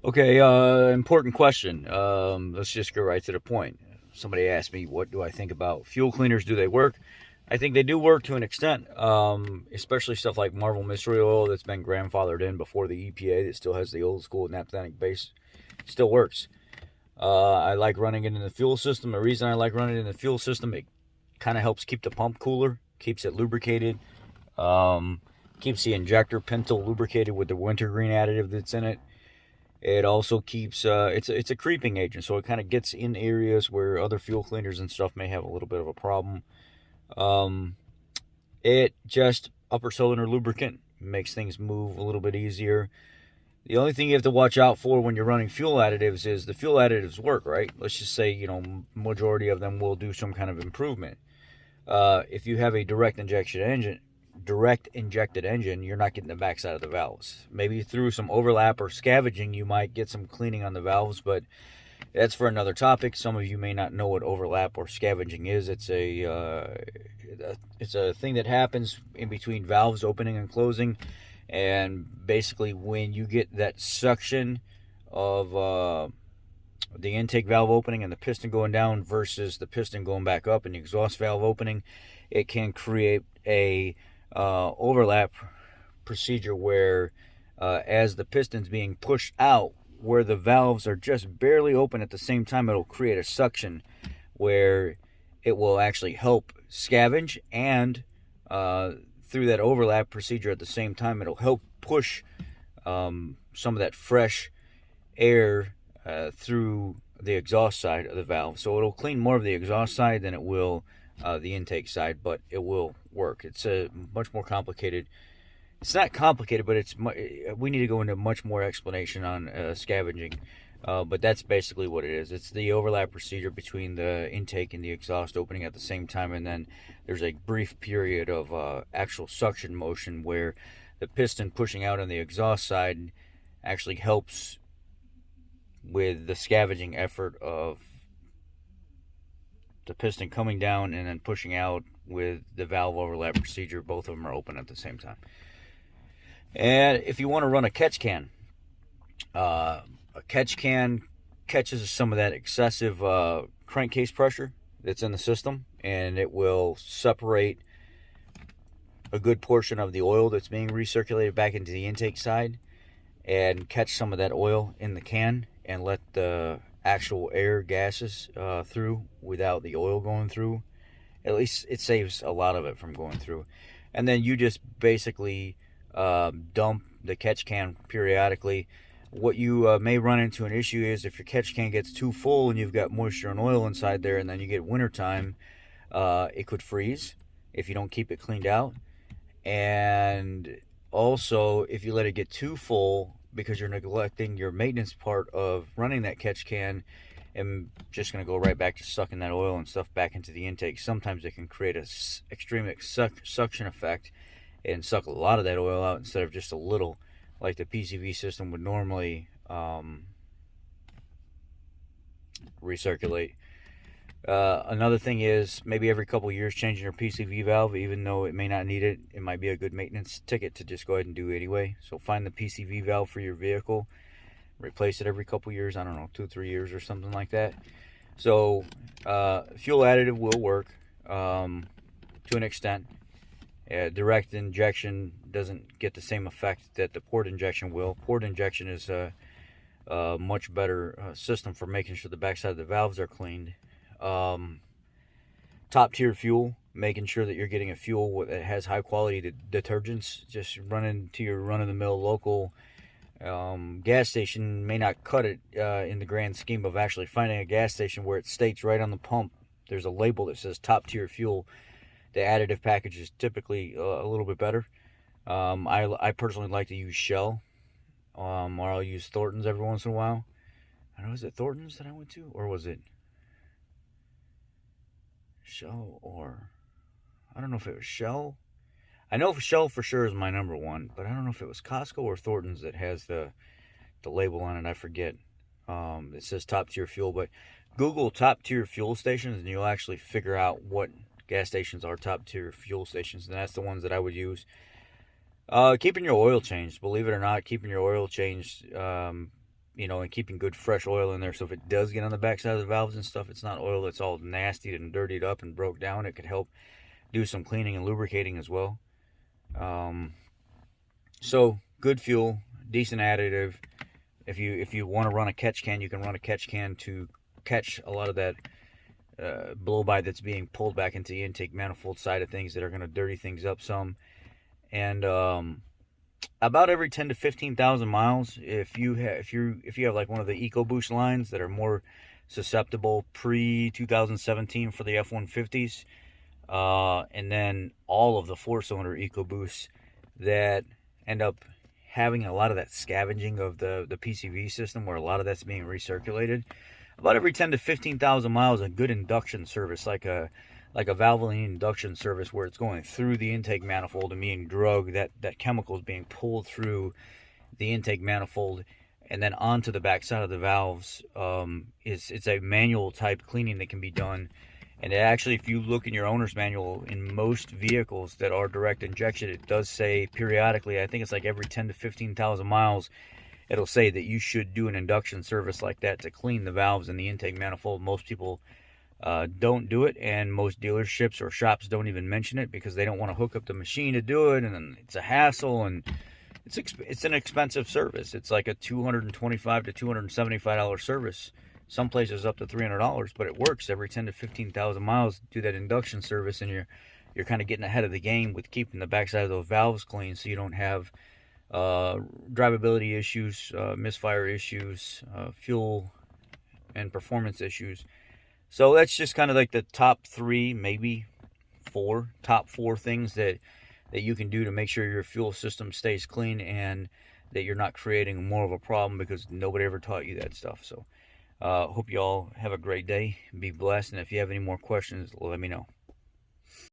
Okay, important question. Let's just go right to the point. Somebody asked me, what do I think about fuel cleaners? Do they work? I think they do work to an extent, especially stuff like Marvel Mystery Oil that's been grandfathered in before the EPA that still has the old school naphthenic base. Still works. I like running it in the fuel system. The reason I like running it in the fuel system, it kind of helps keep the pump cooler, keeps it lubricated, um, keeps the injector pintle lubricated with the wintergreen additive that's in it. It also keeps it's a creeping agent, so it kind of gets in areas where other fuel cleaners and stuff may have a little bit of a problem. Um, it just upper cylinder lubricant makes things move a little bit easier. The only thing you have to watch out for when you're running fuel additives is the fuel additives work, right? Let's just say, majority of them will do some kind of improvement. If you have a direct injected engine, you're not getting the backside of the valves. Maybe through some overlap or scavenging, you might get some cleaning on the valves, but that's for another topic. Some of you may not know what overlap or scavenging is. It's a thing that happens in between valves opening and closing, and basically when you get that suction of the intake valve opening and the piston going down versus the piston going back up and the exhaust valve opening, it can create a overlap procedure where as the piston's being pushed out, where the valves are just barely open at the same time, it'll create a suction where it will actually help scavenge, and through that overlap procedure at the same time, it'll help push some of that fresh air through the exhaust side of the valve. So it'll clean more of the exhaust side than it will the intake side, but it will work. It's a much more complicated. It's not complicated, but we need to go into much more explanation on scavenging. But that's basically what it is. It's the overlap procedure between the intake and the exhaust opening at the same time, and then there's a brief period of actual suction motion where the piston pushing out on the exhaust side actually helps with the scavenging effort of the piston coming down and then pushing out with the valve overlap procedure. Both of them are open at the same time. And if you want to run a catch can, a catch can catches some of that excessive crankcase pressure that's in the system, and it will separate a good portion of the oil that's being recirculated back into the intake side and catch some of that oil in the can and let the actual air gases through without the oil going through. At least it saves a lot of it from going through. And then you just basically dump the catch can periodically. What you may run into an issue is if your catch can gets too full and you've got moisture and oil inside there, and then you get wintertime, it could freeze if you don't keep it cleaned out. And also, if you let it get too full because you're neglecting your maintenance part of running that catch can, and just going to go right back to sucking that oil and stuff back into the intake, sometimes it can create a extreme suction effect and suck a lot of that oil out instead of just a little, like the PCV system would normally recirculate. Another thing is maybe every couple years changing your PCV valve, even though it may not need it. It might be a good maintenance ticket to just go ahead and do anyway. So find the PCV valve for your vehicle, replace it every couple years. I don't know, 2-3 years or something like that. So fuel additive will work to an extent. Direct injection doesn't get the same effect that the port injection will. Port injection is a much better system for making sure the backside of the valves are cleaned. Top tier fuel, making sure that you're getting a fuel that has high quality detergents. Just running to your run-of-the-mill local gas station may not cut it in the grand scheme of actually finding a gas station where it states right on the pump there's a label that says top tier fuel. The additive package is typically a little bit better. I personally like to use Shell, or I'll use Thornton's every once in a while. I don't know, is it Thornton's that I went to, or was it Shell, or I don't know if it was Shell. I know Shell for sure is my number one, but I don't know if it was Costco or Thornton's that has the label on it. I forget. It says top tier fuel, but Google top tier fuel stations and you'll actually figure out what gas stations are top tier fuel stations, and that's the ones that I would use. Keeping your oil changed, believe it or not, keeping your oil changed you know, and keeping good fresh oil in there. So if it does get on the backside of the valves and stuff, it's not oil that's all nasty and dirtied up and broke down. It could help do some cleaning and lubricating as well. Um, so good fuel, decent additive. If you want to run a catch can, you can run a catch can to catch a lot of that blow by that's being pulled back into the intake manifold side of things that are going to dirty things up some. And about every 10 to 15,000 miles, if you have like one of the EcoBoost lines that are more susceptible pre 2017 for the F-150s, and then all of the 4-cylinder EcoBoosts that end up having a lot of that scavenging of the PCV system, where a lot of that's being recirculated. About every 10 to 15,000 miles, a good induction service, like a Valvoline induction service, where it's going through the intake manifold and being drugged, that chemical is being pulled through the intake manifold and then onto the back side of the valves. It's a manual type cleaning that can be done. And actually, if you look in your owner's manual, in most vehicles that are direct injection, it does say periodically, I think it's like every 10 to 15,000 miles, it'll say that you should do an induction service like that to clean the valves in the intake manifold. Most people don't do it, and most dealerships or shops don't even mention it because they don't want to hook up the machine to do it, and then it's a hassle, and it's an expensive service. It's like a $225 to $275 service. Some places up to $300, but it works every 10 to 15,000 miles. Do that induction service, and you're kind of getting ahead of the game with keeping the backside of those valves clean, so you don't have drivability issues, misfire issues, fuel and performance issues. So that's just kind of like the top 3, maybe 4, top 4 things that you can do to make sure your fuel system stays clean and that you're not creating more of a problem because nobody ever taught you that stuff. So hope you all have a great day. Be blessed. And if you have any more questions, let me know.